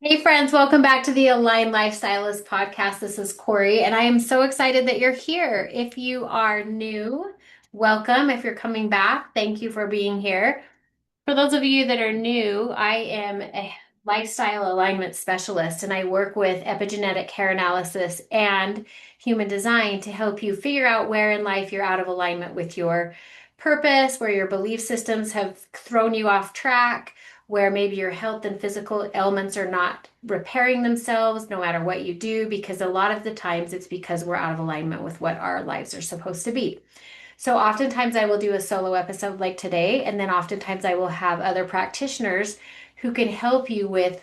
Hey friends, welcome back to the Life-Stylist podcast. This is Corey, and I am so excited that you're here. If you are new, welcome. If you're coming back, thank you for being here. For those of you that are new, I am a lifestyle alignment specialist, and I work with epigenetic hair analysis and human design to help you figure out where in life you're out of alignment with your purpose, where your belief systems have thrown you off track, where maybe your health and physical ailments are not repairing themselves no matter what you do, because a lot of the times it's because we're out of alignment with what our lives are supposed to be. So oftentimes I will do a solo episode like today, and then oftentimes I will have other practitioners who can help you with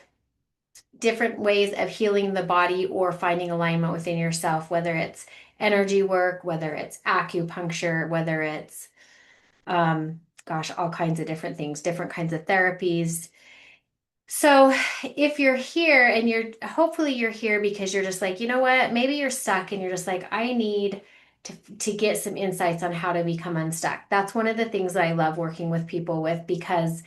different ways of healing the body or finding alignment within yourself, whether it's energy work, whether it's acupuncture, whether it's all kinds of different things, different kinds of therapies. So if you're here and hopefully you're here because you're just like, you know what, maybe you're stuck and you're just like, I need to get some insights on how to become unstuck. That's one of the things that I love working with people with because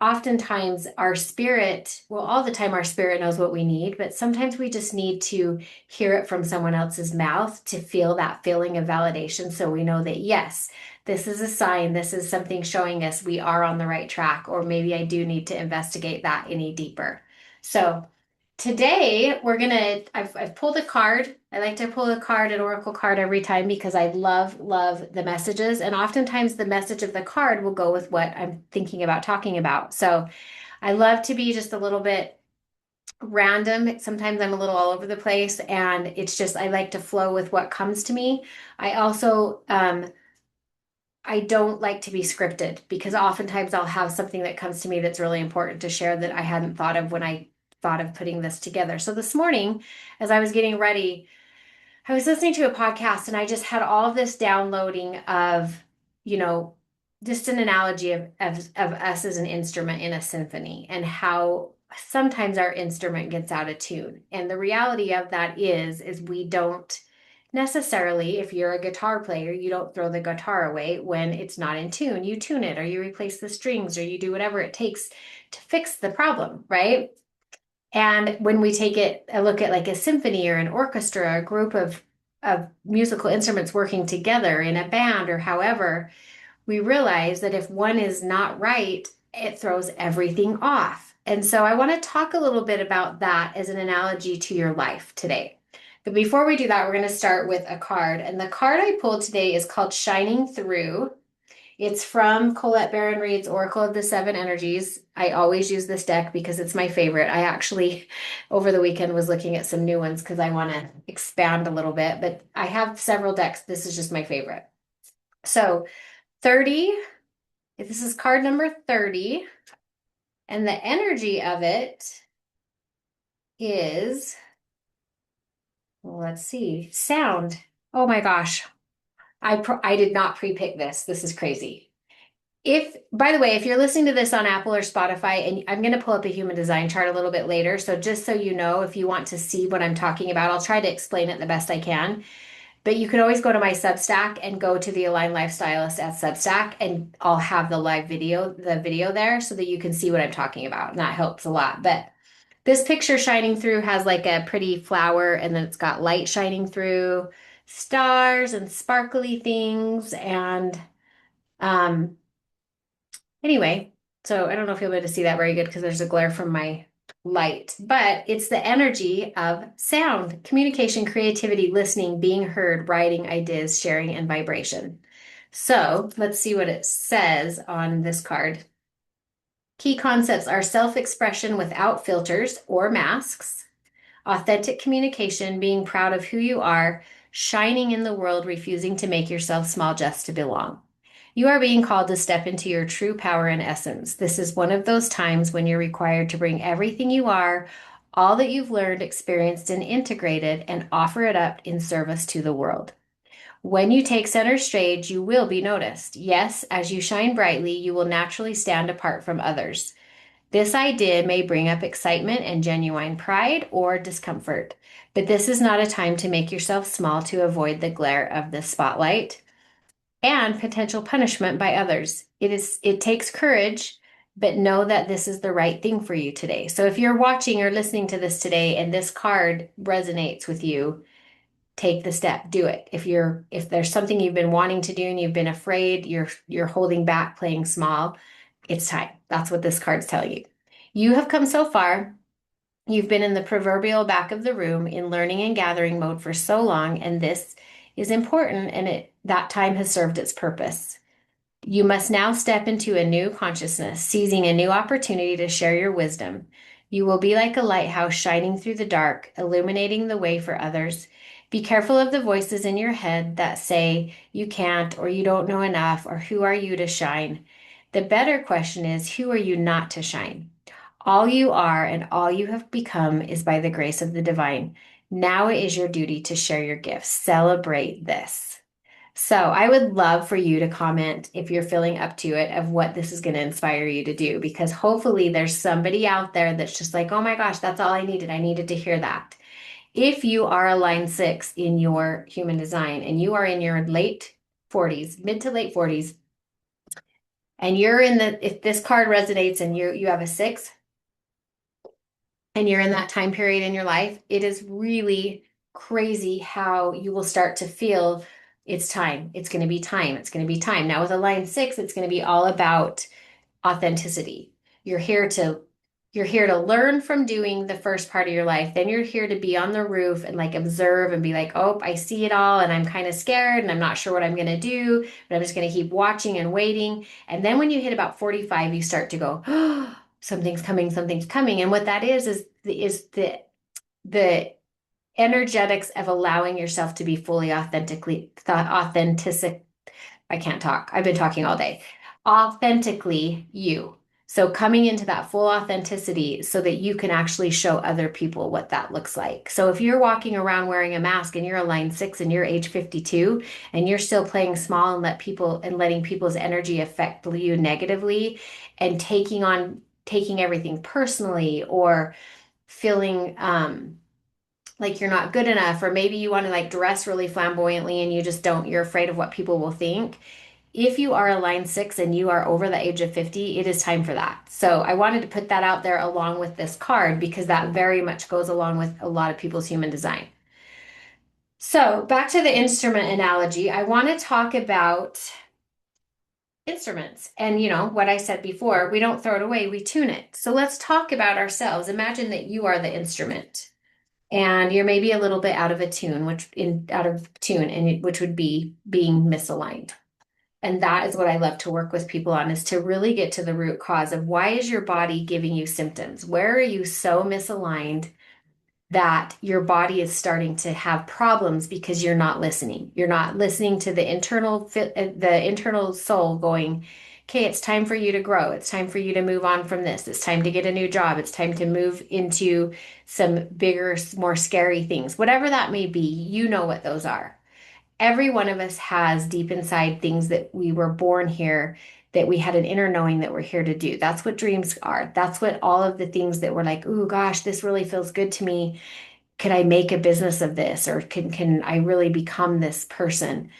oftentimes our spirit, well, all the time our spirit knows what we need, but sometimes we just need to hear it from someone else's mouth to feel that feeling of validation. So we know that, yes, this is a sign, this is something showing us we are on the right track, or maybe I do need to investigate that any deeper. So today I've pulled a card. I like to pull a card, an oracle card every time because I love the messages. And oftentimes the message of the card will go with what I'm thinking about talking about. So I love to be just a little bit random. Sometimes I'm a little all over the place and it's just, I like to flow with what comes to me. I also, I don't like to be scripted because oftentimes I'll have something that comes to me that's really important to share that I hadn't thought of when I thought of putting this together. So this morning, as I was getting ready, I was listening to a podcast and I just had all of this downloading of, you know, just an analogy of us as an instrument in a symphony and how sometimes our instrument gets out of tune. And the reality of that is we don't necessarily, if you're a guitar player, you don't throw the guitar away when it's not in tune. You tune it or you replace the strings or you do whatever it takes to fix the problem, right? And when we take it a look at like a symphony or an orchestra, a group of musical instruments working together in a band or however, we realize that if one is not right, it throws everything off. And so I want to talk a little bit about that as an analogy to your life today. But before we do that, we're going to start with a card. And the card I pulled today is called Shining Through. It's from Colette Baron Reid's Oracle of the Seven Energies. I always use this deck because it's my favorite. I actually, over the weekend, was looking at some new ones because I want to expand a little bit, but I have several decks. This is just my favorite. So, 30, this is card number 30, and the energy of it is, well, let's see, sound. Oh my gosh. I did not pre-pick this. This is crazy. If, by the way, if you're listening to this on Apple or Spotify, and I'm going to pull up a human design chart a little bit later. So just so you know, if you want to see what I'm talking about, I'll try to explain it the best I can. But you can always go to my Substack and go to the Align Lifestylist at Substack, and I'll have the video there so that you can see what I'm talking about. And that helps a lot. But this picture shining through has like a pretty flower, and then it's got light shining through, stars and sparkly things, and um, anyway, so I don't know if you'll be able to see that very good because there's a glare from my light, but it's the energy of sound, communication, creativity, listening, being heard, writing ideas, sharing, and vibration. So let's see what it says on this card. Key concepts are self-expression without filters or masks, authentic communication, being proud of who you are, shining in the world, refusing to make yourself small just to belong. You are being called to step into your true power and essence. This is one of those times when you're required to bring everything you are, all that you've learned, experienced, and integrated, and offer it up in service to the world. When you take center stage, you will be noticed. Yes, as you shine brightly, you will naturally stand apart from others. This idea may bring up excitement and genuine pride or discomfort, but this is not a time to make yourself small to avoid the glare of the spotlight and potential punishment by others. It takes courage, but know that this is the right thing for you today. So if you're watching or listening to this today and this card resonates with you, take the step, do it. If there's something you've been wanting to do and you've been afraid, you're holding back, playing small, it's time. That's what this card's telling you. You have come so far. You've been in the proverbial back of the room in learning and gathering mode for so long, and this is important, and that time has served its purpose. You must now step into a new consciousness, seizing a new opportunity to share your wisdom. You will be like a lighthouse shining through the dark, illuminating the way for others. Be careful of the voices in your head that say you can't, or you don't know enough, or who are you to shine? The better question is, who are you not to shine? All you are and all you have become is by the grace of the divine. Now it is your duty to share your gifts. Celebrate this. So I would love for you to comment if you're feeling up to it of what this is going to inspire you to do, because hopefully there's somebody out there that's just like, oh my gosh, that's all I needed. I needed to hear that. If you are a line 6 in your human design and you are in your late 40s, mid to late 40s, and if this card resonates and you have a 6, and you're in that time period in your life, it is really crazy how you will start to feel it's time. It's going to be time. It's going to be time. Now, with a line 6, it's going to be all about authenticity. You're here to you're here to learn from doing the first part of your life. Then you're here to be on the roof and like observe and be like, oh, I see it all and I'm kind of scared and I'm not sure what I'm going to do, but I'm just going to keep watching and waiting. And then when you hit about 45, you start to go, oh, something's coming, something's coming. And what that is the energetics of allowing yourself to be fully authentic. I can't talk. I've been talking all day. Authentically you. So coming into that full authenticity so that you can actually show other people what that looks like. So if you're walking around wearing a mask and you're a line 6 and you're age 52 and you're still playing small and letting people's energy affect you negatively and taking everything personally, or feeling like you're not good enough, or maybe you want to like dress really flamboyantly and you just don't, you're afraid of what people will think. If you are a line 6 and you are over the age of 50, it is time for that. So I wanted to put that out there along with this card because that very much goes along with a lot of people's human design. So back to the instrument analogy, I want to talk about instruments. And what I said before, we don't throw it away, we tune it. So let's talk about ourselves. Imagine that you are the instrument and you're maybe a little bit out of tune, which would be being misaligned. And that is what I love to work with people on, is to really get to the root cause of why is your body giving you symptoms? Where are you so misaligned that your body is starting to have problems because you're not listening? You're not listening to the internal soul going, okay, it's time for you to grow. It's time for you to move on from this. It's time to get a new job. It's time to move into some bigger, more scary things. Whatever that may be, you know what those are. Every one of us has deep inside things that we were born here, that we had an inner knowing that we're here to do. That's what dreams are. That's what all of the things that we're like, oh gosh, this really feels good to me. Could I make a business of this? Or can I really become this person?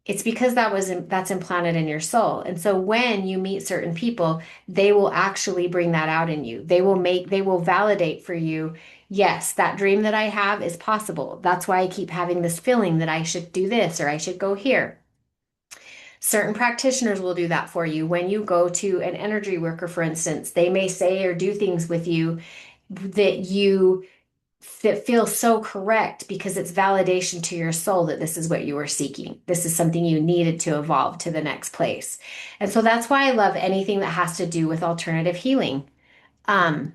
It's because that's implanted in your soul. And so when you meet certain people, they will actually bring that out in you. They will validate for you, yes, that dream that I have is possible. That's why I keep having this feeling that I should do this or I should go here. Certain practitioners will do that for you. When you go to an energy worker, for instance, they may say or do things with you that feels so correct because it's validation to your soul that this is what you were seeking. This is something you needed to evolve to the next place. And so that's why I love anything that has to do with alternative healing. Um,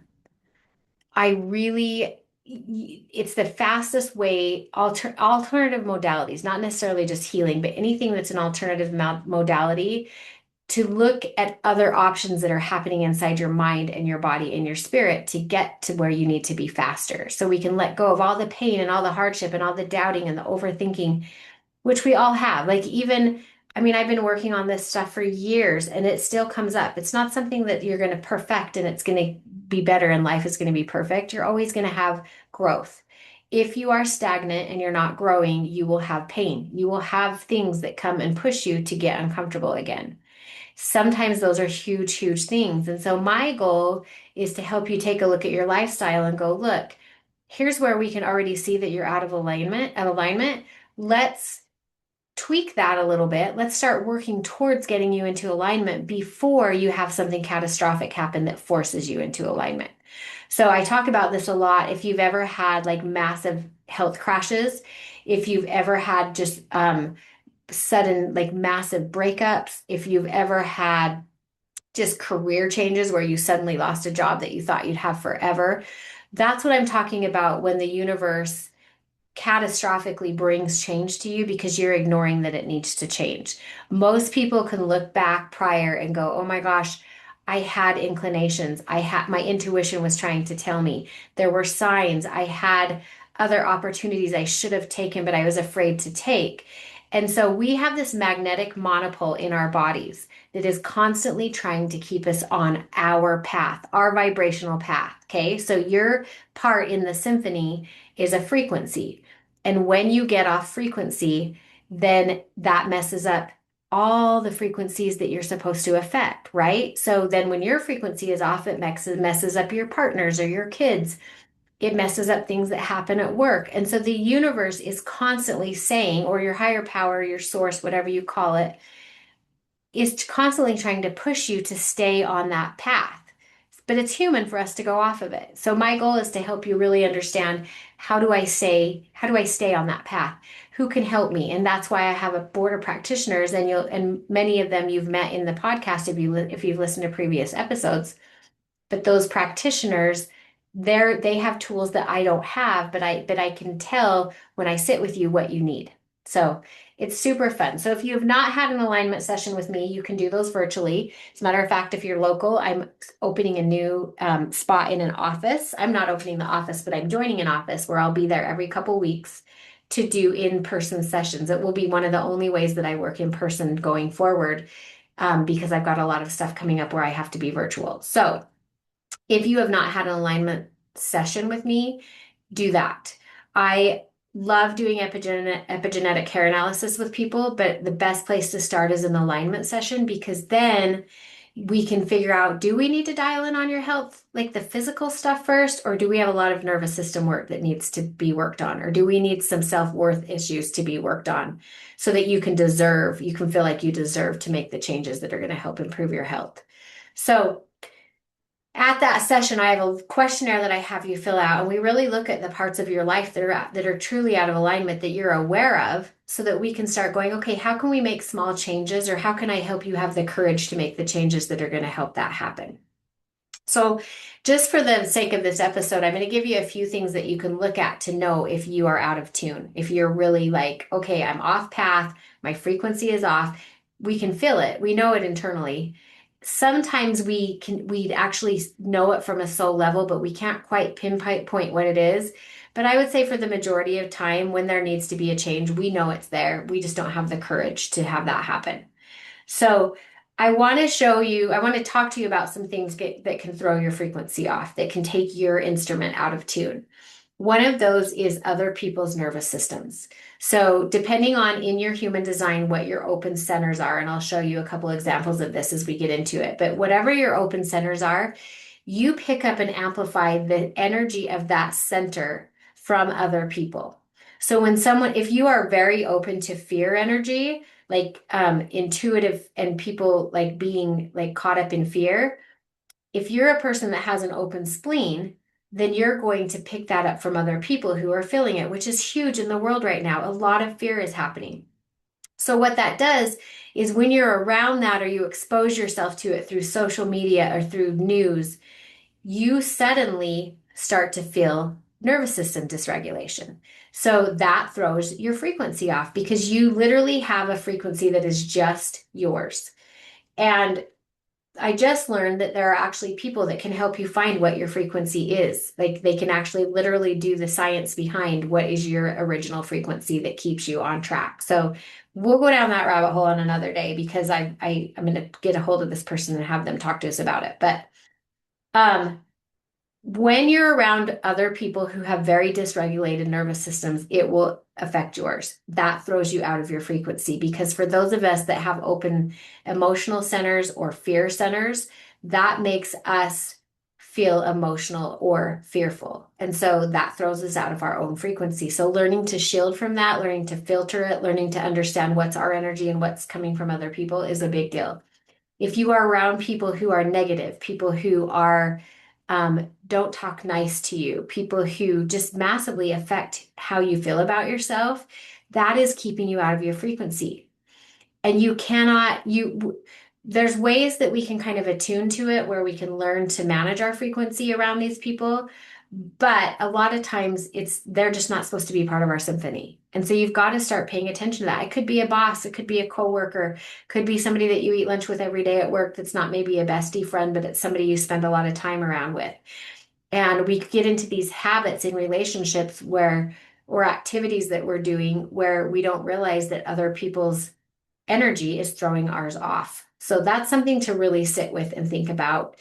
I really, it's the fastest way, alternative modalities, not necessarily just healing, but anything that's an alternative modality, to look at other options that are happening inside your mind and your body and your spirit to get to where you need to be faster. So we can let go of all the pain and all the hardship and all the doubting and the overthinking, which we all have. Like, even, I mean, I've been working on this stuff for years and it still comes up. It's not something that you're going to perfect and it's going to be better and life is going to be perfect. You're always going to have growth. If you are stagnant and you're not growing, you will have pain. You will have things that come and push you to get uncomfortable again. Sometimes those are huge, huge things. And so my goal is to help you take a look at your lifestyle and go, look, here's where we can already see that you're out of alignment. Let's tweak that a little bit. Let's start working towards getting you into alignment before you have something catastrophic happen that forces you into alignment. So I talk about this a lot. If you've ever had like massive health crashes, if you've ever had just sudden like massive breakups, if you've ever had just career changes where you suddenly lost a job that you thought you'd have forever, that's what I'm talking about when the universe catastrophically brings change to you because you're ignoring that it needs to change. Most people can look back prior and go, "Oh my gosh, I had inclinations. I had my intuition was trying to tell me. There were signs. I had other opportunities I should have taken, but I was afraid to take." And so we have this magnetic monopole in our bodies that is constantly trying to keep us on our path, our vibrational path. Okay. So your part in the symphony is a frequency. And when you get off frequency, then that messes up all the frequencies that you're supposed to affect, right? So then when your frequency is off, it messes up your partners or your kids. It messes up things that happen at work. And so the universe is constantly saying, or your higher power, your source, whatever you call it, is constantly trying to push you to stay on that path. But it's human for us to go off of it. So my goal is to help you really understand how do I stay on that path? Who can help me? And that's why I have a board of practitioners, and many of them you've met in the podcast if you've listened to previous episodes. But those practitioners, they have tools that I don't have, but I can tell when I sit with you what you need. So it's super fun. So if you have not had an alignment session with me, you can do those virtually. As a matter of fact, if you're local, I'm opening a new spot in an office. I'm not opening the office, but I'm joining an office where I'll be there every couple weeks to do in-person sessions. It will be one of the only ways that I work in person going forward, because I've got a lot of stuff coming up where I have to be virtual. So if you have not had an alignment session with me, do that. I love doing epigenetic hair analysis with people, but the best place to start is an alignment session because then we can figure out, do we need to dial in on your health, like the physical stuff first, or do we have a lot of nervous system work that needs to be worked on, or do we need some self-worth issues to be worked on so that you can feel like you deserve to make the changes that are going to help improve your health. So at that session, I have a questionnaire that I have you fill out, and we really look at the parts of your life that are truly out of alignment that you're aware of, so that we can start going, okay, how can we make small changes, or how can I help you have the courage to make the changes that are going to help that happen? So, just for the sake of this episode, I'm going to give you a few things that you can look at to know if you are out of tune. If you're really like, okay, I'm off path, my frequency is off, we can feel it. We know it internally. Sometimes we actually know it from a soul level, but we can't quite pinpoint what it is. But I would say for the majority of time, when there needs to be a change, we know it's there. We just don't have the courage to have that happen. So I want to talk to you about some things that can throw your frequency off, that can take your instrument out of tune. One of those is other people's nervous systems. So, depending on in your human design what your open centers are, and I'll show you a couple examples of this as we get into it, but whatever your open centers are, you pick up and amplify the energy of that center from other people. So, if you are very open to fear energy, like intuitive and people like being like caught up in fear, if you're a person that has an open spleen, then you're going to pick that up from other people who are feeling it, which is huge in the world right now. A lot of fear is happening. So, what that does is when you're around that or you expose yourself to it through social media or through news, you suddenly start to feel nervous system dysregulation. So, that throws your frequency off because you literally have a frequency that is just yours. And I just learned that there are actually people that can help you find what your frequency is. Like they can actually literally do the science behind what is your original frequency that keeps you on track. So we'll go down that rabbit hole on another day because I'm going to get a hold of this person and have them talk to us about it. But um, when you're around other people who have very dysregulated nervous systems, it will affect yours. That throws you out of your frequency because for those of us that have open emotional centers or fear centers, that makes us feel emotional or fearful. And so that throws us out of our own frequency. So learning to shield from that, learning to filter it, learning to understand what's our energy and what's coming from other people is a big deal. If you are around people who are negative, people who are don't talk nice to you, people who just massively affect how you feel about yourself, that is keeping you out of your frequency. And you cannot, there's ways that we can kind of attune to it where we can learn to manage our frequency around these people. But a lot of times they're just not supposed to be part of our symphony. And so you've got to start paying attention to that. It could be a boss, it could be a coworker, could be somebody that you eat lunch with every day at work that's not maybe a bestie friend, but it's somebody you spend a lot of time around with. And we get into these habits in relationships or activities that we're doing where we don't realize that other people's energy is throwing ours off. So that's something to really sit with and think about.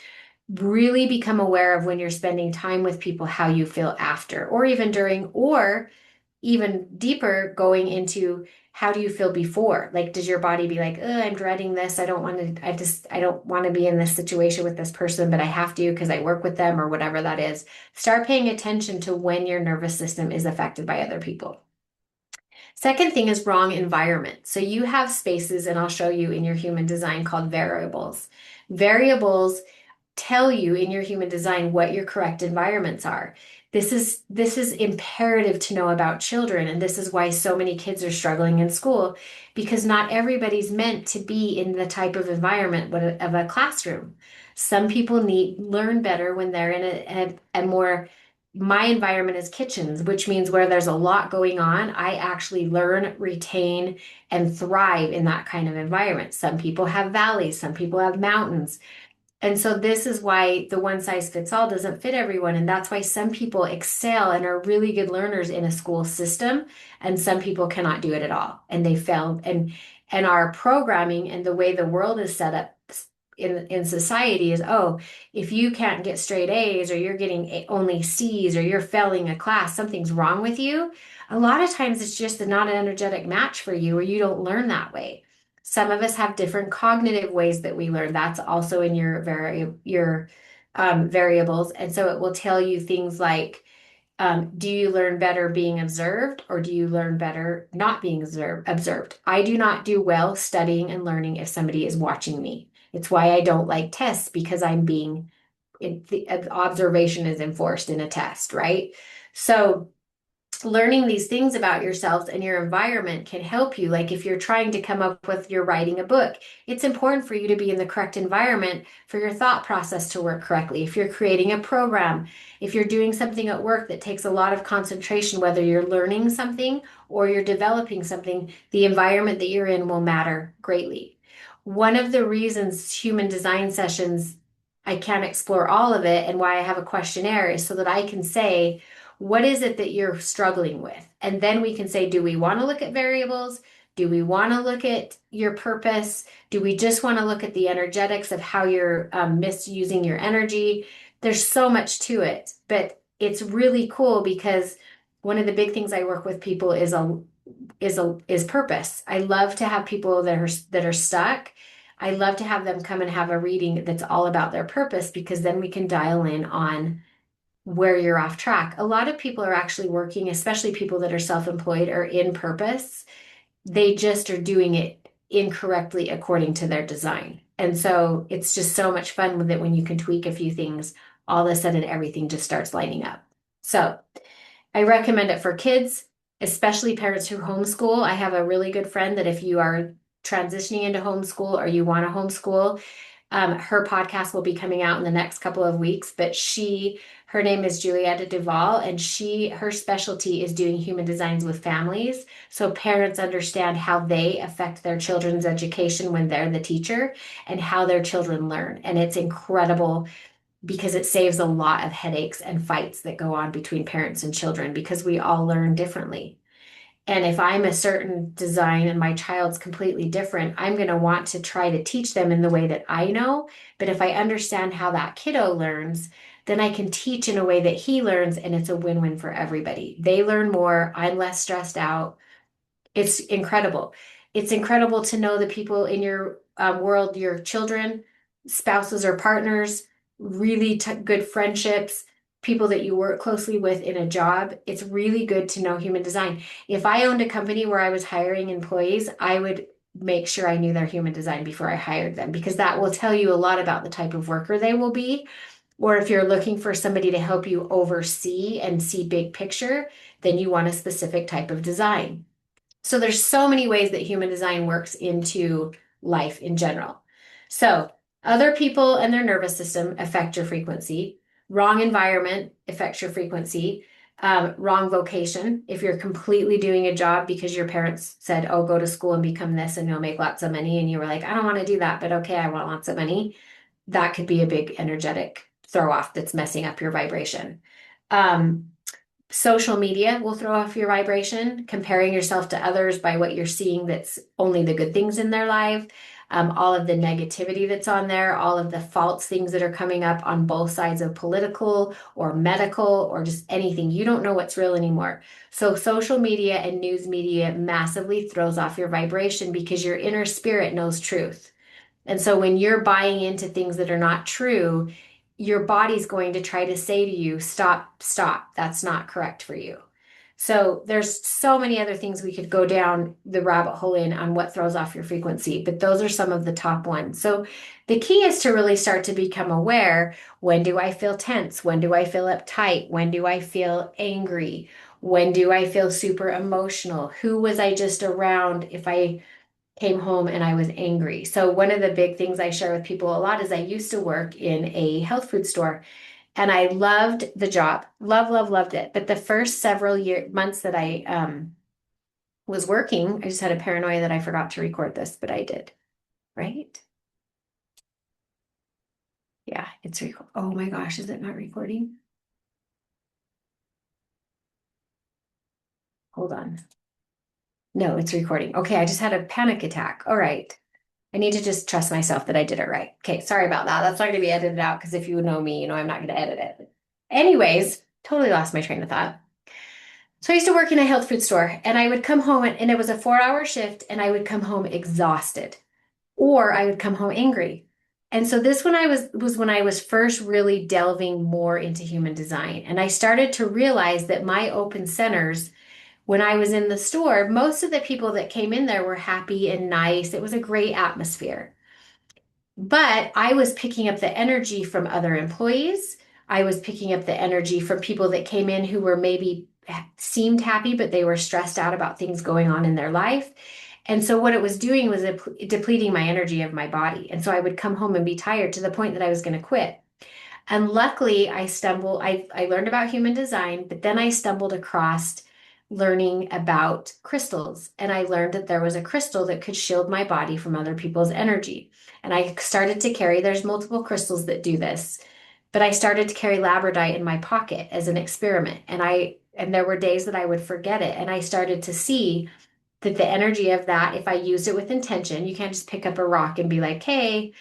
Really become aware of when you're spending time with people, how you feel after, or even during, or even deeper, going into how do you feel before? Like, does your body be like, oh, I'm dreading this. I don't want to, I don't want to be in this situation with this person, but I have to because I work with them or whatever that is. Start paying attention to when your nervous system is affected by other people. Second thing is wrong environment. So you have spaces, and I'll show you in your human design called variables. Variables tell you in your human design what your correct environments are. This is imperative to know about children, and this is why so many kids are struggling in school because not everybody's meant to be in the type of environment of a classroom. Some people need learn better when they're in a more my environment is kitchens, which means where there's a lot going on, I actually learn, retain, and thrive in that kind of environment. Some people have valleys, some people have mountains. And so this is why the one size fits all doesn't fit everyone. And that's why some people excel and are really good learners in a school system, and some people cannot do it at all. And they fail. And our programming and the way the world is set up in society is, oh, if you can't get straight A's or you're getting only C's or you're failing a class, something's wrong with you. A lot of times it's just not an energetic match for you or you don't learn that way. Some of us have different cognitive ways that we learn. That's also in your variables. And so it will tell you things like, do you learn better being observed or do you learn better not being observed? I do not do well studying and learning if somebody is watching me. It's why I don't like tests because the observation is enforced in a test, right? So learning these things about yourselves and your environment can help you. Like if you're trying to come up with, you're writing a book, it's important for you to be in the correct environment for your thought process to work correctly. If you're creating a program, if you're doing something at work that takes a lot of concentration, whether you're learning something or you're developing something, the environment that you're in will matter greatly. One of the reasons human design sessions, I can't explore all of it and why I have a questionnaire is so that I can say, what is it that you're struggling with? And then we can say, do we want to look at variables? Do we want to look at your purpose? Do we just want to look at the energetics of how you're misusing your energy? There's so much to it, but it's really cool because one of the big things I work with people is purpose. I love to have people that are stuck. I love to have them come and have a reading that's all about their purpose because then we can dial in on where you're off track. A lot of people are actually working, especially people that are self-employed or in purpose. They just are doing it incorrectly according to their design. And so it's just so much fun with it when you can tweak a few things, all of a sudden everything just starts lining up. So I recommend it for kids, especially parents who homeschool. I have a really good friend that if you are transitioning into homeschool or you want to homeschool, her podcast will be coming out in the next couple of weeks, but her name is Julietta Duvall, and her specialty is doing human designs with families. So parents understand how they affect their children's education when they're the teacher and how their children learn. And it's incredible because it saves a lot of headaches and fights that go on between parents and children because we all learn differently. And if I'm a certain design and my child's completely different, I'm going to want to try to teach them in the way that I know. But if I understand how that kiddo learns, then I can teach in a way that he learns and it's a win-win for everybody. They learn more, I'm less stressed out. It's incredible. It's incredible to know the people in your world, your children, spouses or partners, really good friendships, people that you work closely with in a job. It's really good to know human design. If I owned a company where I was hiring employees, I would make sure I knew their human design before I hired them because that will tell you a lot about the type of worker they will be. Or if you're looking for somebody to help you oversee and see big picture, then you want a specific type of design. So there's so many ways that human design works into life in general. So other people and their nervous system affect your frequency. Wrong environment affects your frequency. Wrong vocation. If you're completely doing a job because your parents said, oh, go to school and become this and you'll make lots of money. And you were like, I don't want to do that, but okay, I want lots of money. That could be a big energetic throw off that's messing up your vibration. Um, Social media will throw off your vibration, comparing yourself to others by what you're seeing that's only the good things in their life, all of the negativity that's on there, all of the false things that are coming up on both sides of political or medical or just anything. You don't know what's real anymore. So social media and news media massively throws off your vibration because your inner spirit knows truth. And so when you're buying into things that are not true, your body's going to try to say to you, stop, stop. That's not correct for you. So there's so many other things we could go down the rabbit hole in on what throws off your frequency, but those are some of the top ones. So the key is to really start to become aware. When do I feel tense? When do I feel uptight? When do I feel angry? When do I feel super emotional? Who was I just around if I came home and I was angry? So one of the big things I share with people a lot is I used to work in a health food store and I loved the job. Loved it. But the first several months that I was working, I just had a paranoia that I forgot to record this, but I did, right? Yeah, it's record. Oh my gosh, is it not recording? Hold on. No, it's recording. Okay, I just had a panic attack. All right. I need to just trust myself that I did it right. Okay, sorry about that. That's not going to be edited out because if you know me, you know I'm not going to edit it. Anyways, totally lost my train of thought. So I used to work in a health food store and I would come home and it was a 4-hour shift and I would come home exhausted or I would come home angry. And so this when I was when I was first really delving more into human design and I started to realize that my open centers when I was in the store, most of the people that came in there were happy and nice. It was a great atmosphere. But I was picking up the energy from other employees. I was picking up the energy from people that came in who were maybe seemed happy, but they were stressed out about things going on in their life. And so what it was doing was depleting my energy of my body. And so I would come home and be tired to the point that I was going to quit. And luckily, I learned about human design, but then I stumbled across learning about crystals. And I learned that there was a crystal that could shield my body from other people's energy. And I started to carry, there's multiple crystals that do this, but I started to carry labradorite in my pocket as an experiment. And there were days that I would forget it. And I started to see that the energy of that, if I used it with intention, you can't just pick up a rock and be like, hey,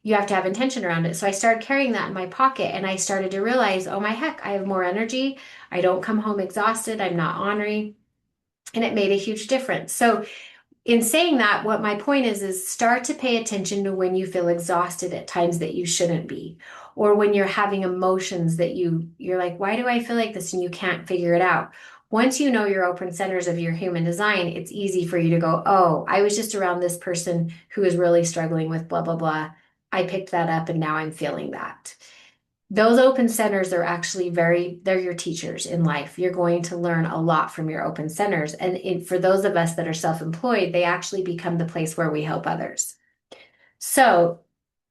you have to have intention around it. So I started carrying that in my pocket and I started to realize, oh my heck, I have more energy. I don't come home exhausted. I'm not ornery. And it made a huge difference. So in saying that, what my point is start to pay attention to when you feel exhausted at times that you shouldn't be, or when you're having emotions that you're like, why do I feel like this? And you can't figure it out. Once you know your open centers of your human design, it's easy for you to go, oh, I was just around this person who is really struggling with blah, blah, blah. I picked that up and now I'm feeling that. Those open centers are actually they're your teachers in life. You're going to learn a lot from your open centers. And for those of us that are self-employed, they actually become the place where we help others. So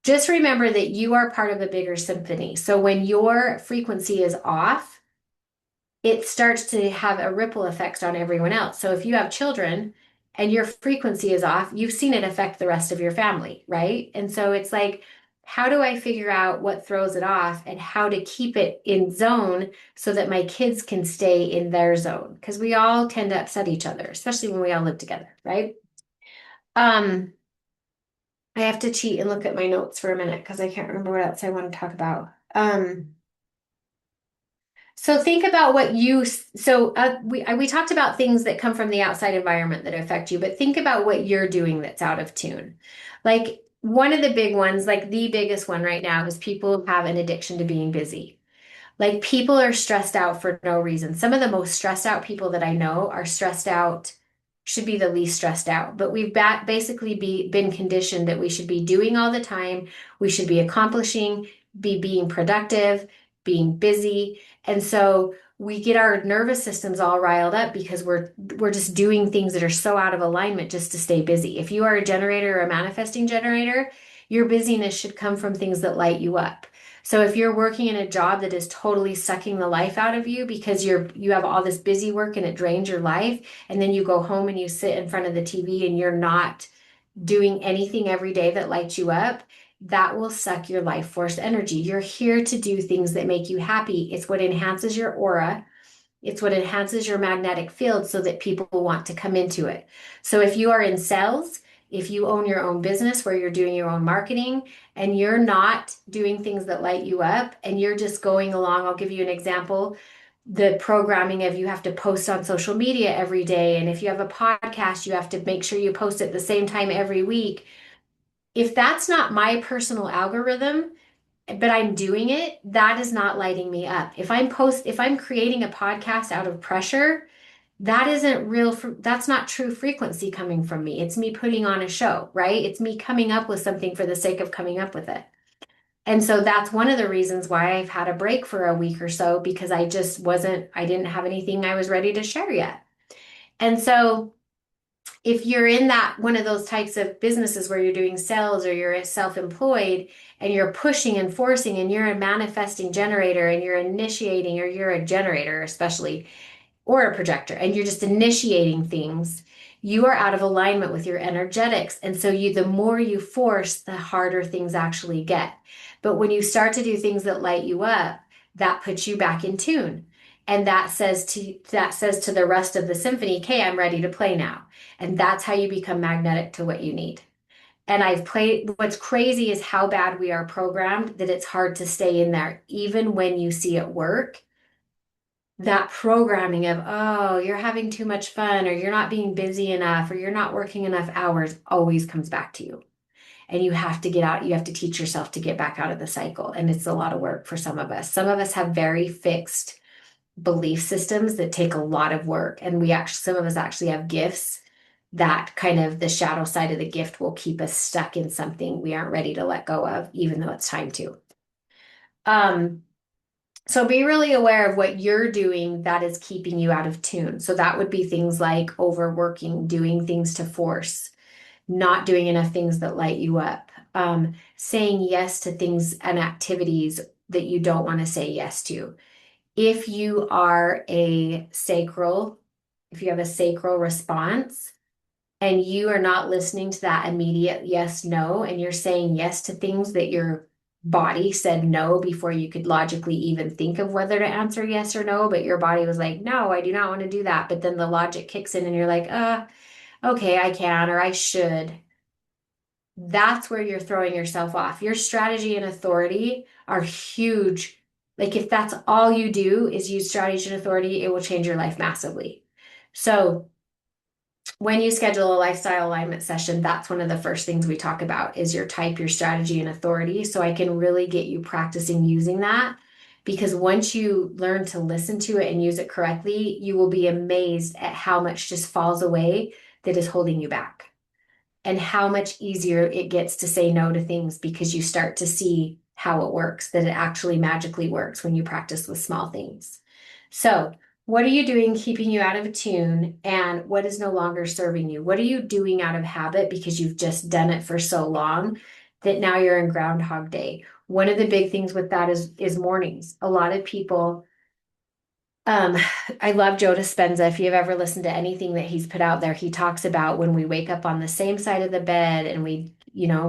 just remember that you are part of a bigger symphony. So when your frequency is off, it starts to have a ripple effect on everyone else. So if you have children and your frequency is off, you've seen it affect the rest of your family, right? And so it's like, how do I figure out what throws it off and how to keep it in zone so that my kids can stay in their zone? Because we all tend to upset each other, especially when we all live together, right? Um, I have to cheat and look at my notes for a minute because I can't remember what else I want to talk about. So think about what you, so we talked about things that come from the outside environment that affect you, but think about what you're doing that's out of tune. Like one of the big ones, like the biggest one right now is people have an addiction to being busy. Like people are stressed out for no reason. Some of the most stressed out people that I know are stressed out, should be the least stressed out. But we've basically been conditioned that we should be doing all the time. We should be accomplishing, be being productive, being busy. And so we get our nervous systems all riled up because we're just doing things that are so out of alignment just to stay busy. If you are a generator or a manifesting generator, your busyness should come from things that light you up. So if you're working in a job that is totally sucking the life out of you because you have all this busy work and it drains your life, and then you go home and you sit in front of the TV and you're not doing anything every day that lights you up, that will suck your life force energy. You're here to do things that make you happy. It's what enhances your aura. It's what enhances your magnetic field so that people want to come into it. So if you are in sales, if you own your own business where you're doing your own marketing and you're not doing things that light you up and you're just going along, I'll give you an example. The programming of you have to post on social media every day. And if you have a podcast, you have to make sure you post at the same time every week. If that's not my personal algorithm, but I'm doing it, that is not lighting me up. If I'm creating a podcast out of pressure, that isn't real, that's not true frequency coming from me. It's me putting on a show, right? It's me coming up with something for the sake of coming up with it. And so that's one of the reasons why I've had a break for a week or so because I didn't have anything I was ready to share yet. And so if you're in that one of those types of businesses where you're doing sales or you're self-employed and you're pushing and forcing and you're a manifesting generator and you're initiating, or you're a generator especially, or a projector, and you're just initiating things, you are out of alignment with your energetics. And so the more you force, the harder things actually get. But when you start to do things that light you up, that puts you back in tune. And that says to the rest of the symphony, okay, I'm ready to play now. And that's how you become magnetic to what you need. And what's crazy is how bad we are programmed that it's hard to stay in there, even when you see it work. That programming of, oh, you're having too much fun, or you're not being busy enough, or you're not working enough hours always comes back to you. And you have to get out, you have to teach yourself to get back out of the cycle. And it's a lot of work for some of us. Some of us have very fixed belief systems that take a lot of work. And some of us actually have gifts that kind of the shadow side of the gift will keep us stuck in something we aren't ready to let go of, even though it's time to. Um, so be really aware of what you're doing that is keeping you out of tune. So that would be things like overworking, doing things to force, not doing enough things that light you up, saying yes to things and activities that you don't want to say yes to. If you are if you have a sacral response and you are not listening to that immediate yes, no, and you're saying yes to things that your body said no before you could logically even think of whether to answer yes or no, but your body was like, no, I do not want to do that. But then the logic kicks in and you're like, okay, I can, or I should. That's where you're throwing yourself off. Your strategy and authority are huge. Like if that's all you do is use strategy and authority, it will change your life massively. So when you schedule a lifestyle alignment session, that's one of the first things we talk about is your type, your strategy, and authority. So I can really get you practicing using that because once you learn to listen to it and use it correctly, you will be amazed at how much just falls away that is holding you back and how much easier it gets to say no to things because you start to see how it works, that it actually magically works when you practice with small things. So, what are you doing keeping you out of tune and what is no longer serving you? What are you doing out of habit because you've just done it for so long that now you're in Groundhog Day? One of the big things with that is mornings. A lot of people um, I love Joe Dispenza. If you've ever listened to anything that he's put out there, he talks about when we wake up on the same side of the bed and we,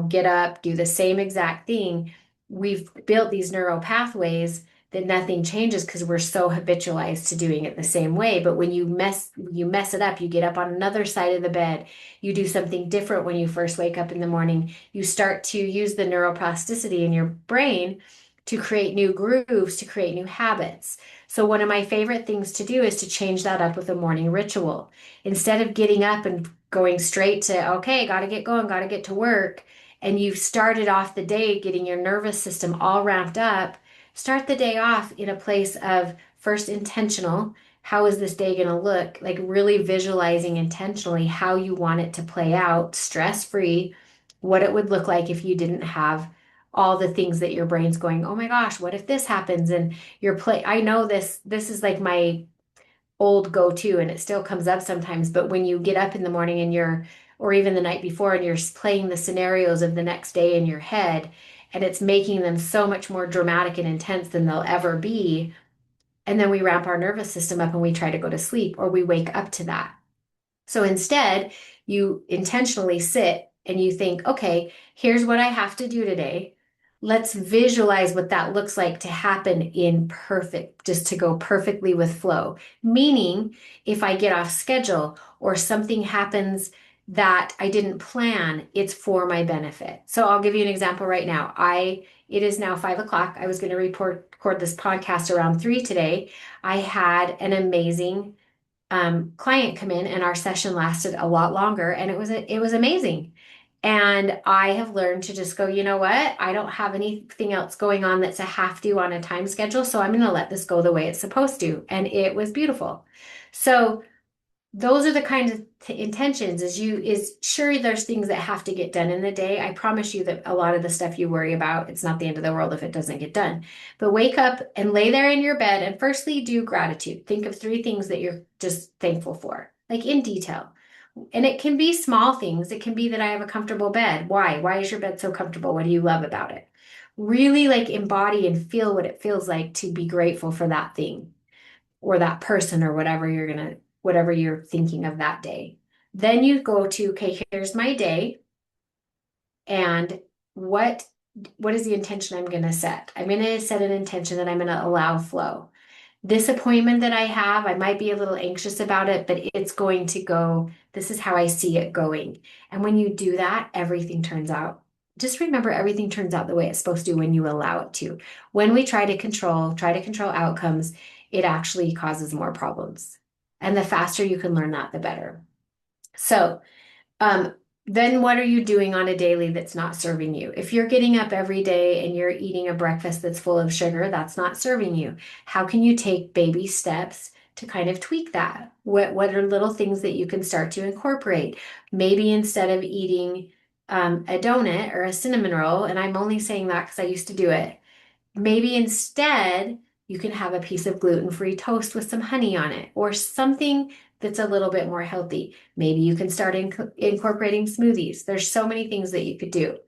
get up, do the same exact thing. We've built these neural pathways that nothing changes because we're so habitualized to doing it the same way. But when you mess it up, you get up on another side of the bed, you do something different when you first wake up in the morning, you start to use the neuroplasticity in your brain to create new grooves, to create new habits. So, one of my favorite things to do is to change that up with a morning ritual. Instead of getting up and going straight to, okay, got to get going, got to get to work, and you've started off the day getting your nervous system all ramped up, start the day off in a place of first intentional. How is this day going to look? Like really visualizing intentionally how you want it to play out, stress free, what it would look like if you didn't have all the things that your brain's going, oh my gosh, what if this happens? And I know this is like my old go-to and it still comes up sometimes, but when you get up in the morning and or even the night before and you're playing the scenarios of the next day in your head, and it's making them so much more dramatic and intense than they'll ever be. And then we ramp our nervous system up and we try to go to sleep or we wake up to that. So instead, you intentionally sit and you think, okay, here's what I have to do today. Let's visualize what that looks like to happen in perfect, just to go perfectly with flow. Meaning, if I get off schedule or something happens that I didn't plan, it's for my benefit. So I'll give you an example right now. It is now 5 o'clock. I was going to record this podcast around 3 today. I had an amazing client come in and our session lasted a lot longer and it was amazing. And I have learned to just go, you know what? I don't have anything else going on that's a have to on a time schedule, so I'm going to let this go the way it's supposed to. And it was beautiful. So those are the kinds of intentions is sure there's things that have to get done in the day. I promise you that a lot of the stuff you worry about, it's not the end of the world if it doesn't get done. But wake up and lay there in your bed and firstly do gratitude. Think of 3 things that you're just thankful for, like in detail. And it can be small things. It can be that I have a comfortable bed. Why? Why is your bed so comfortable? What do you love about it? Really like embody and feel what it feels like to be grateful for that thing or that person or whatever you're thinking of that day. Then you go to, okay, here's my day and what what is the intention I'm going to set? I'm going to set an intention that I'm going to allow flow. This appointment that I have, I might be a little anxious about it, but it's going to go. This is how I see it going. And when you do that, everything turns out. Just remember, everything turns out the way it's supposed to when you allow it to. When we try to control outcomes, it actually causes more problems. And the faster you can learn that, the better. So, um, then what are you doing on a daily that's not serving you? If you're getting up every day and you're eating a breakfast that's full of sugar, that's not serving you. How can you take baby steps to kind of tweak that? What are little things that you can start to incorporate? Maybe instead of eating a donut or a cinnamon roll, and I'm only saying that because I used to do it, maybe instead you can have a piece of gluten-free toast with some honey on it or something that's a little bit more healthy. Maybe you can start incorporating smoothies. There's so many things that you could do.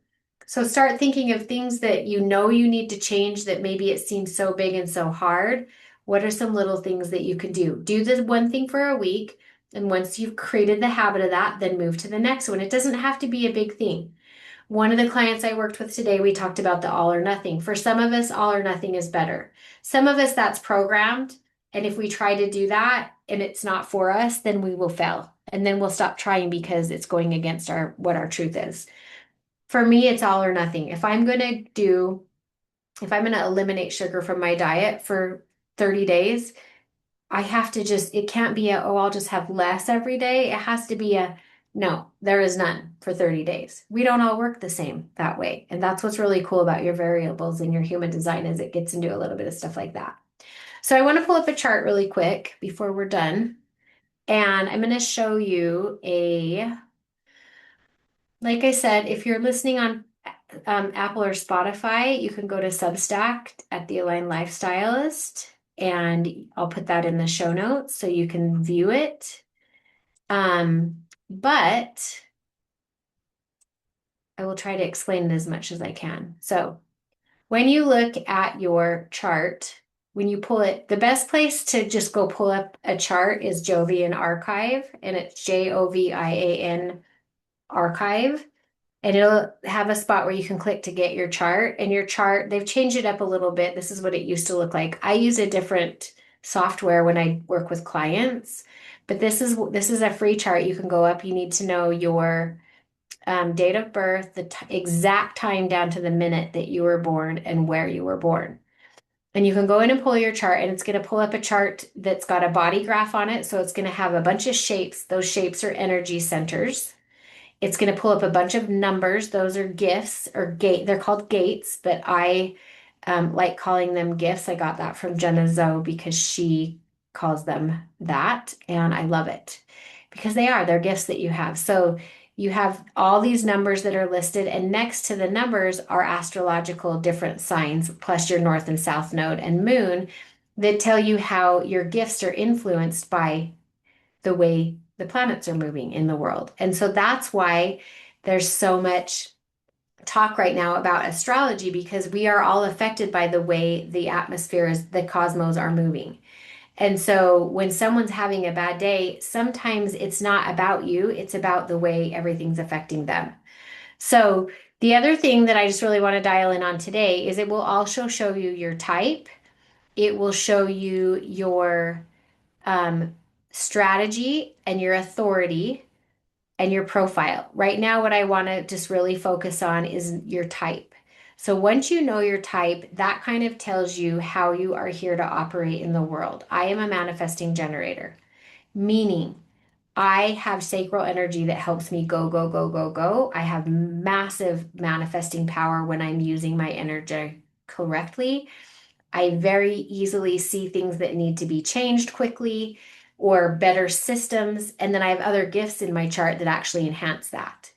So start thinking of things that you know you need to change that maybe it seems so big and so hard. What are some little things that you can do? Do the one thing for a week. And once you've created the habit of that, then move to the next one. It doesn't have to be a big thing. One of the clients I worked with today, we talked about the all or nothing. For some of us, all or nothing is better. Some of us, that's programmed. And if we try to do that and it's not for us, then we will fail. And then we'll stop trying because it's going against what our truth is. For me, it's all or nothing. If I'm going to eliminate sugar from my diet for 30 days, I have to it can't be oh, I'll just have less every day. It has to be no, there is none for 30 days. We don't all work the same that way. And that's what's really cool about your variables and your human design is it gets into a little bit of stuff like that. So I want to pull up a chart really quick before we're done. And I'm going to show you like I said, if you're listening on Apple or Spotify, you can go to Substack at the Aligned Life-Stylist, and I'll put that in the show notes so you can view it. But I will try to explain it as much as I can. So when you look at your chart, when you pull it, the best place to just go pull up a chart is Jovian Archive, and it's Jovian Archive. And it'll have a spot where you can click to get your chart. And your chart, they've changed it up a little bit. This is what it used to look like. I use a different software when I work with clients, but this is a free chart. You can go up. You need to know your date of birth, the exact time down to the minute that you were born and where you were born. And you can go in and pull your chart, and it's going to pull up a chart that's got a body graph on it. So it's going to have a bunch of shapes. Those shapes are energy centers. It's going to pull up a bunch of numbers. Those are gifts or gate. They're called gates, but I like calling them gifts. I got that from Jenna Zoe because she calls them that, and I love it because they're gifts that you have. So you have all these numbers that are listed, and next to the numbers are astrological different signs, plus your north and south node and moon that tell you how your gifts are influenced by the way the planets are moving in the world. And so that's why there's so much talk right now about astrology because we are all affected by the way the atmosphere is, the cosmos are moving. And so when someone's having a bad day, sometimes it's not about you, it's about the way everything's affecting them. So the other thing that I just really want to dial in on today is it will also show you your type. It will show you your um, strategy and your authority and your profile. Right now, what I want to just really focus on is your type. So once you know your type, that kind of tells you how you are here to operate in the world. I am a manifesting generator, meaning I have sacral energy that helps me go, go, go, go, go. I have massive manifesting power when I'm using my energy correctly. I very easily see things that need to be changed quickly or better systems. And then I have other gifts in my chart that actually enhance that.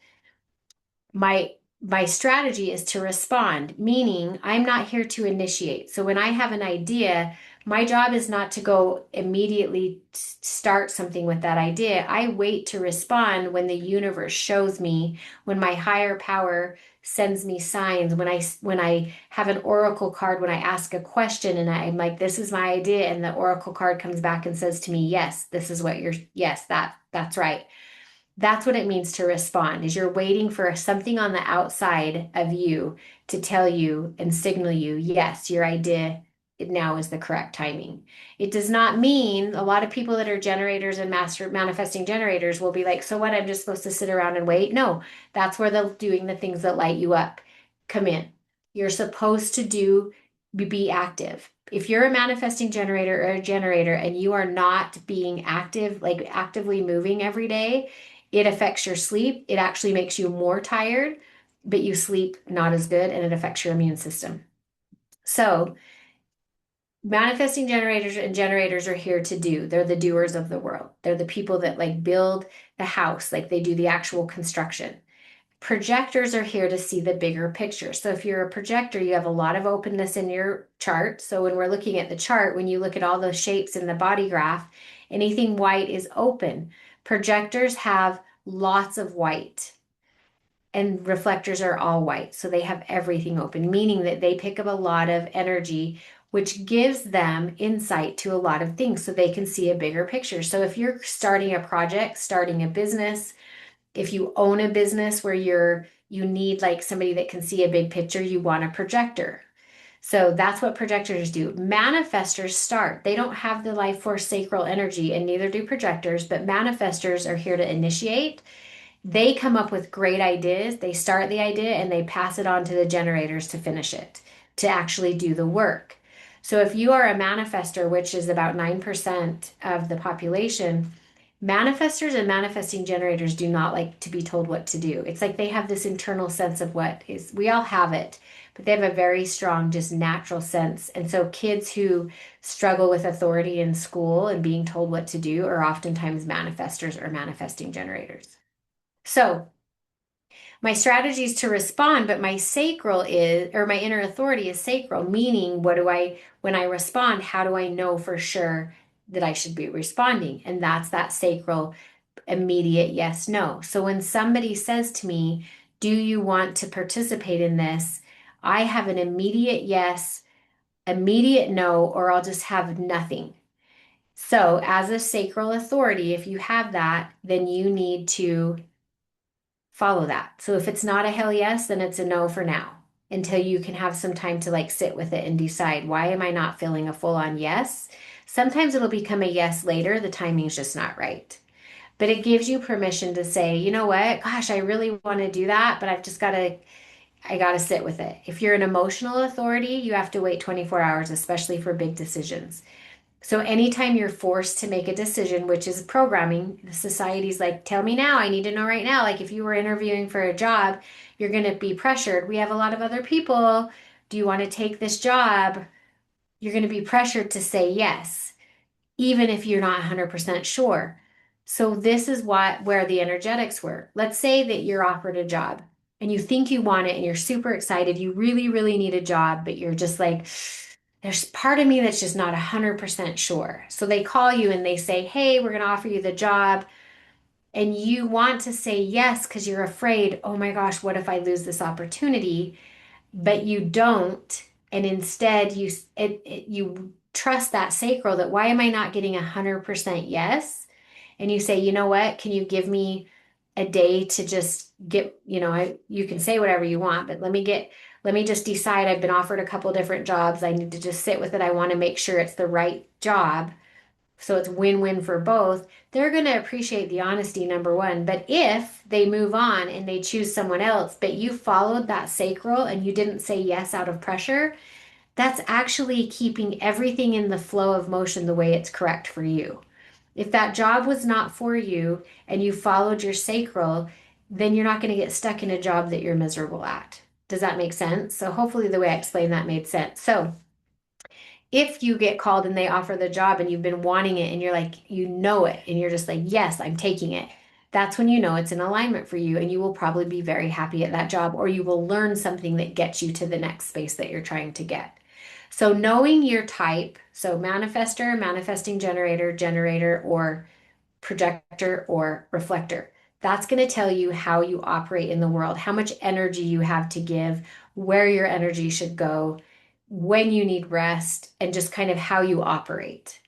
My strategy is to respond, meaning I'm not here to initiate. So when I have an idea, my job is not to go immediately start something with that idea. I wait to respond when the universe shows me, when my higher power sends me signs, when I have an oracle card, when I ask a question and I'm like, this is my idea, and the oracle card comes back and says to me, yes, this is what yes, that's right. That's what it means to respond, is you're waiting for something on the outside of you to tell you and signal you, yes, your idea now is the correct timing. It does not mean a lot of people that are generators and master manifesting generators will be like, so what, I'm just supposed to sit around and wait? No, that's where the doing the things that light you up come in. You're supposed to be active. If you're a manifesting generator or a generator and you are not being active, like actively moving every day, it affects your sleep. It actually makes you more tired, but you sleep not as good and it affects your immune system. So, manifesting generators and generators are here to do. They're the doers of the world. They're the people that like build the house, like they do the actual construction. Projectors are here to see the bigger picture. So if you're a projector, you have a lot of openness in your chart. So when we're looking at the chart, when you look at all those shapes in the body graph, anything white is open. Projectors have lots of white, and reflectors are all white. So they have everything open, meaning that they pick up a lot of energy, which gives them insight to a lot of things so they can see a bigger picture. So if you're starting a project, starting a business, if you own a business where you need like somebody that can see a big picture, you want a projector. So that's what projectors do. Manifestors start. They don't have the life force sacral energy, and neither do projectors, but manifestors are here to initiate. They come up with great ideas. They start the idea and they pass it on to the generators to finish it, to actually do the work. So if you are a manifester, which is about 9% of the population, manifestors and manifesting generators do not like to be told what to do. It's like they have this internal sense of what is, we all have it, but they have a very strong, just natural sense. And so kids who struggle with authority in school and being told what to do are oftentimes manifestors or manifesting generators. So my strategy is to respond, but my sacral is, or my inner authority is sacral, meaning when I respond, how do I know for sure that I should be responding? And that's that sacral immediate yes, no. So when somebody says to me, do you want to participate in this? I have an immediate yes, immediate no, or I'll just have nothing. So as a sacral authority, if you have that, then you need to follow that. So if it's not a hell yes, then it's a no for now until you can have some time to like sit with it and decide, why am I not feeling a full on yes? Sometimes it'll become a yes later. The timing's just not right. But it gives you permission to say, you know what, gosh, I really want to do that, but I got to sit with it. If you're an emotional authority, you have to wait 24 hours, especially for big decisions. So anytime you're forced to make a decision, which is programming, the society's like, tell me now, I need to know right now. Like if you were interviewing for a job, you're going to be pressured. We have a lot of other people. Do you want to take this job? You're going to be pressured to say yes, even if you're not 100% sure. So this is where the energetics work. Let's say that you're offered a job and you think you want it and you're super excited. You really, really need a job, but you're just like, there's part of me that's just not 100% sure. So they call you and they say, hey, we're going to offer you the job. And you want to say yes because you're afraid, oh my gosh, what if I lose this opportunity? But you don't. And instead, you trust that sacral that why am I not getting 100% yes? And you say, you know what? Can you give me a day to just get, you can say whatever you want, but let me just decide. I've been offered a couple different jobs. I need to just sit with it. I want to make sure it's the right job. So it's win-win for both. They're going to appreciate the honesty, number one. But if they move on and they choose someone else, but you followed that sacral and you didn't say yes out of pressure, that's actually keeping everything in the flow of motion the way it's correct for you. If that job was not for you and you followed your sacral, then you're not going to get stuck in a job that you're miserable at. Does that make sense? So hopefully the way I explained that made sense. So if you get called and they offer the job and you've been wanting it and you're like, you know it, and you're just like, yes, I'm taking it, that's when you know it's in alignment for you and you will probably be very happy at that job or you will learn something that gets you to the next space that you're trying to get. So knowing your type, so manifester, manifesting generator, generator, or projector or reflector. That's going to tell you how you operate in the world, how much energy you have to give, where your energy should go, when you need rest, and just kind of how you operate.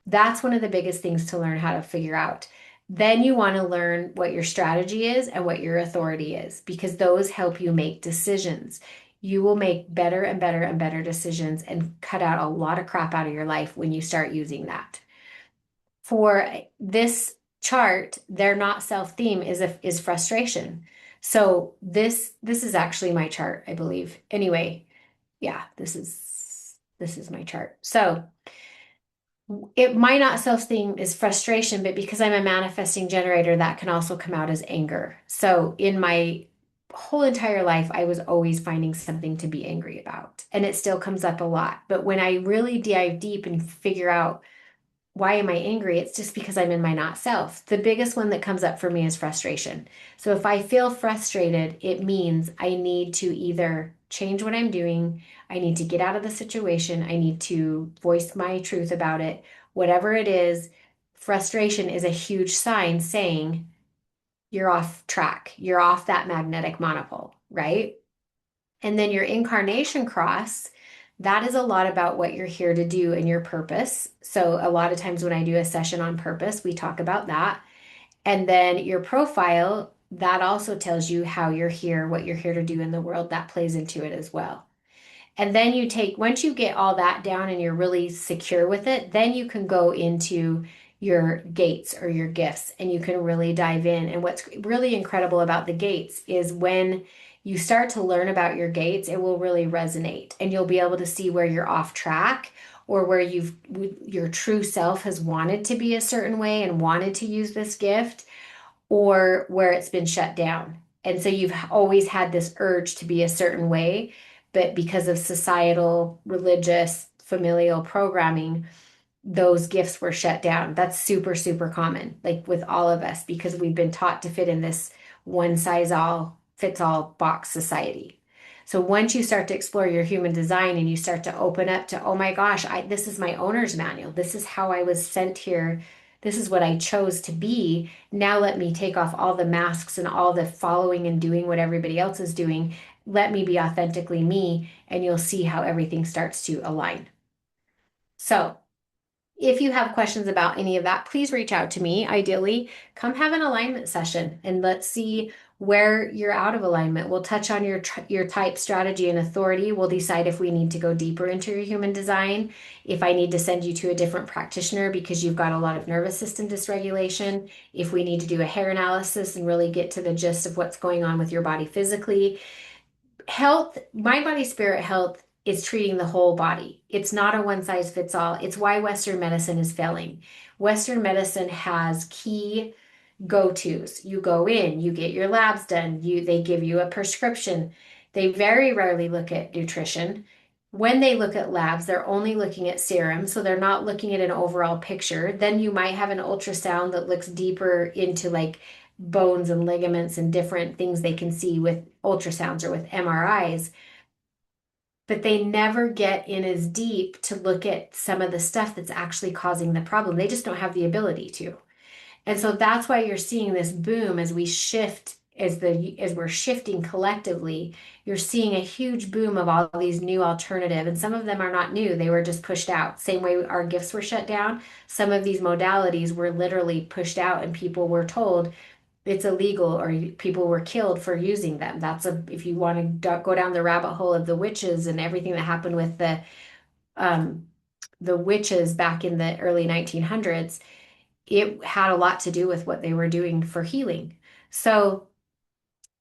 That's one of the biggest things to learn how to figure out. Then you want to learn what your strategy is and what your authority is, because those help you make decisions. You will make better and better and better decisions and cut out a lot of crap out of your life when you start using that. For this chart, their not self theme is frustration. So this is actually my chart, I believe. Anyway, yeah, this is my chart. So it my not self theme is frustration, but because I'm a manifesting generator, that can also come out as anger. So in my whole entire life, I was always finding something to be angry about, and it still comes up a lot. But when I really dive deep and figure out why am I angry? It's just because I'm in my not self. The biggest one that comes up for me is frustration. So if I feel frustrated, it means I need to either change what I'm doing, I need to get out of the situation, I need to voice my truth about it. Whatever it is, frustration is a huge sign saying you're off track, you're off that magnetic monopole, right? And then your incarnation cross, that is a lot about what you're here to do and your purpose. So, a lot of times when I do a session on purpose, we talk about that. And then your profile, that also tells you how you're here, what you're here to do in the world. That plays into it as well. And then once you get all that down and you're really secure with it, then you can go into your gates or your gifts and you can really dive in. And what's really incredible about the gates is when you start to learn about your gates, it will really resonate and you'll be able to see where you're off track or where your true self has wanted to be a certain way and wanted to use this gift or where it's been shut down. And so you've always had this urge to be a certain way, but because of societal, religious, familial programming, those gifts were shut down. That's super, super common, like with all of us, because we've been taught to fit in this one size all fits all box society. So once you start to explore your human design and you start to open up to, oh my gosh, this is my owner's manual. This is how I was sent here. This is what I chose to be. Now let me take off all the masks and all the following and doing what everybody else is doing. Let me be authentically me, and you'll see how everything starts to align. So, if you have questions about any of that, please reach out to me. Ideally, come have an alignment session and let's see where you're out of alignment. We'll touch on your type, strategy, and authority. We'll decide if we need to go deeper into your human design, if I need to send you to a different practitioner because you've got a lot of nervous system dysregulation, if we need to do a hair analysis and really get to the gist of what's going on with your body physically. Health, mind, body, spirit health is treating the whole body. It's not a one size fits all. It's why Western medicine is failing. Western medicine has key go-tos. You go in, you get your labs done, they give you a prescription. They very rarely look at nutrition. When they look at labs, they're only looking at serum, so they're not looking at an overall picture. Then you might have an ultrasound that looks deeper into like bones and ligaments and different things they can see with ultrasounds or with MRIs, but they never get in as deep to look at some of the stuff that's actually causing the problem. They just don't have the ability to. And so that's why you're seeing this boom as we shift, as we're shifting collectively. You're seeing a huge boom of all these new alternative, and some of them are not new. They were just pushed out. Same way our gifts were shut down. Some of these modalities were literally pushed out, and people were told it's illegal or people were killed for using them. That's a if you want to go down the rabbit hole of the witches and everything that happened with um the witches back in the early 1900s, it had a lot to do with what they were doing for healing. So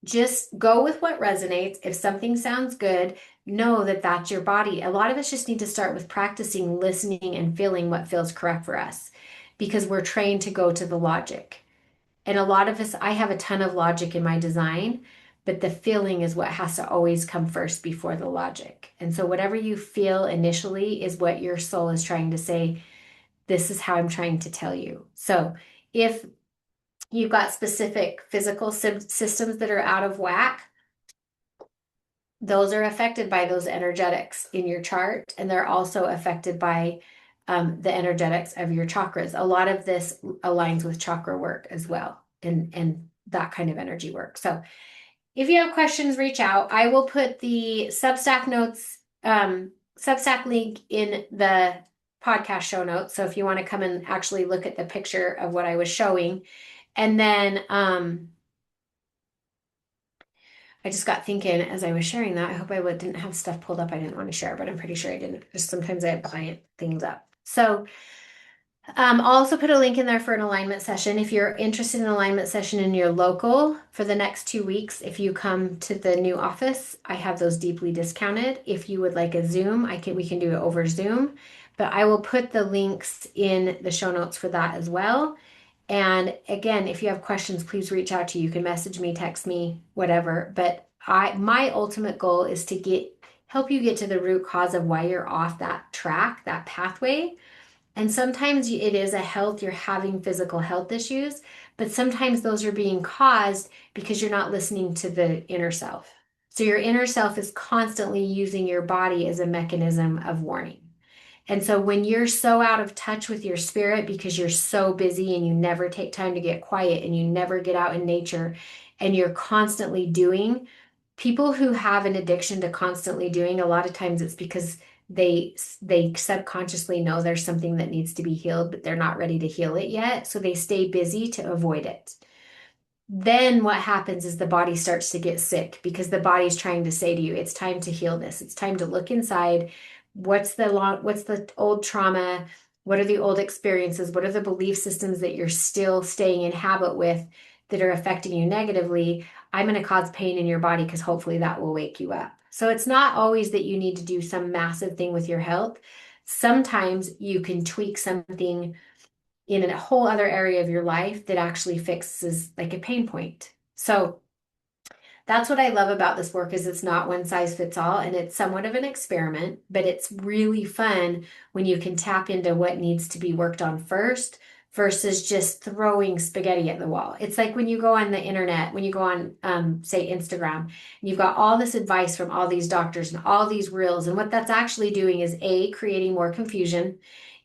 just go with what resonates. If something sounds good, know that that's your body. A lot of us just need to start with practicing listening and feeling what feels correct for us because we're trained to go to the logic. And a lot of us, I have a ton of logic in my design, but the feeling is what has to always come first before the logic. And so whatever you feel initially is what your soul is trying to say, this is how I'm trying to tell you. So if you've got specific physical systems that are out of whack, those are affected by those energetics in your chart, and they're also affected by the energetics of your chakras. A lot of this aligns with chakra work as well, and that kind of energy work. So if you have questions, reach out. I will put the Substack notes, Substack link in the podcast show notes. So if you want to come and actually look at the picture of what I was showing, and then I just got thinking as I was sharing that, I hope I didn't have stuff pulled up I didn't want to share, but I'm pretty sure I didn't. Just sometimes I have client things up. So I'll also put a link in there for an alignment session. If you're interested in an alignment session in your local for the next 2 weeks, if you come to the new office, I have those deeply discounted. If you would like a Zoom, we can do it over Zoom, but I will put the links in the show notes for that as well. And again, if you have questions, please reach out to you. You can message me, text me, whatever. But my ultimate goal is to help you get to the root cause of why you're off that track, that pathway. And sometimes it is a health, you're having physical health issues, but sometimes those are being caused because you're not listening to the inner self. So your inner self is constantly using your body as a mechanism of warning. And so when you're so out of touch with your spirit because you're so busy and you never take time to get quiet and you never get out in nature and you're constantly doing, people who have an addiction to constantly doing, a lot of times it's because they subconsciously know there's something that needs to be healed, but they're not ready to heal it yet. So they stay busy to avoid it. Then what happens is the body starts to get sick because the body's trying to say to you, it's time to heal this. It's time to look inside. What's the old trauma? What are the old experiences? What are the belief systems that you're still staying in habit with that are affecting you negatively? I'm going to cause pain in your body because hopefully that will wake you up. So it's not always that you need to do some massive thing with your health. Sometimes you can tweak something in a whole other area of your life that actually fixes like a pain point. So that's what I love about this work is it's not one size fits all and it's somewhat of an experiment, but it's really fun when you can tap into what needs to be worked on first versus just throwing spaghetti at the wall. It's like when you go on the internet, when you go on, say, Instagram, and you've got all this advice from all these doctors and all these reels. And what that's actually doing is creating more confusion.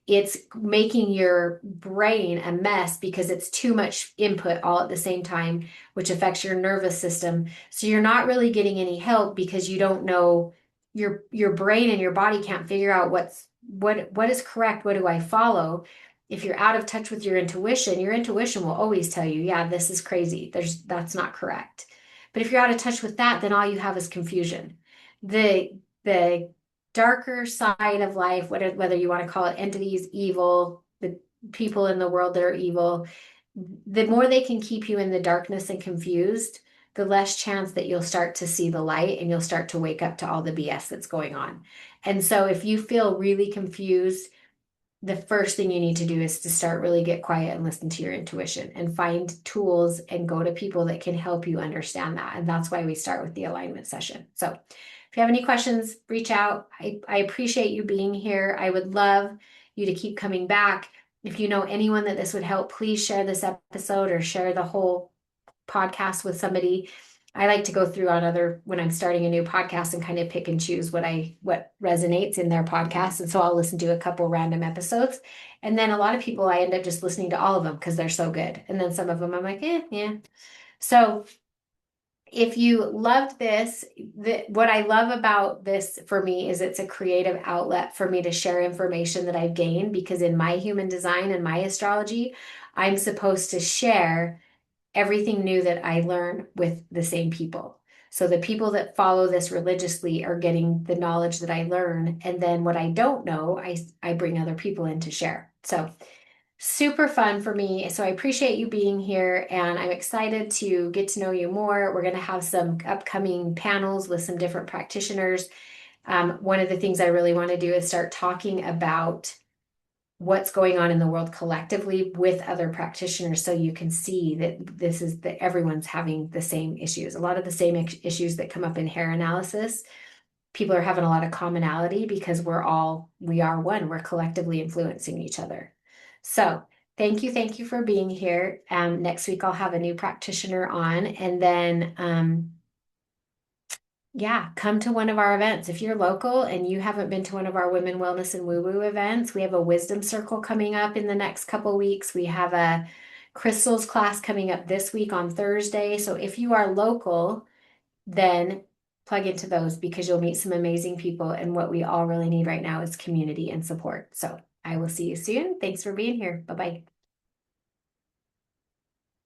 It's making your brain a mess because it's too much input all at the same time, which affects your nervous system. So you're not really getting any help because you don't know your brain and your body can't figure out what is correct, what do I follow? If you're out of touch with your intuition will always tell you, yeah, this is crazy. That's not correct. But if you're out of touch with that, then all you have is confusion. The darker side of life, whether you want to call it entities, evil, the people in the world that are evil, the more they can keep you in the darkness and confused, the less chance that you'll start to see the light and you'll start to wake up to all the BS that's going on. And so if you feel really confused, the first thing you need to do is to start really get quiet and listen to your intuition and find tools and go to people that can help you understand that. And that's why we start with the alignment session. So if you have any questions, reach out. I appreciate you being here. I would love you to keep coming back. If you know anyone that this would help, please share this episode or share the whole podcast with somebody. I like to go through on when I'm starting a new podcast and kind of pick and choose what resonates in their podcast. And so I'll listen to a couple random episodes. And then a lot of people, I end up just listening to all of them because they're so good. And then some of them I'm like, yeah. So if you loved this, what I love about this for me is it's a creative outlet for me to share information that I've gained, because in my human design and my astrology, I'm supposed to share everything new that I learn with the same people. So the people that follow this religiously are getting the knowledge that I learn. And then what I don't know, I bring other people in to share. So super fun for me. So I appreciate you being here and I'm excited to get to know you more. We're going to have some upcoming panels with some different practitioners. One of the things I really want to do is start talking about what's going on in the world collectively with other practitioners, so you can see that that everyone's having the same issues. A lot of the same issues that come up in hair analysis, people are having a lot of commonality because we are one. We're collectively influencing each other. So thank you for being here. Next week I'll have a new practitioner on, and then yeah, come to one of our events. If you're local and you haven't been to one of our Women Wellness and Woo Woo events, we have a wisdom circle coming up in the next couple weeks. We have a crystals class coming up this week on Thursday. So if you are local, then plug into those, because you'll meet some amazing people. And what we all really need right now is community and support. So I will see you soon. Thanks for being here. Bye-bye.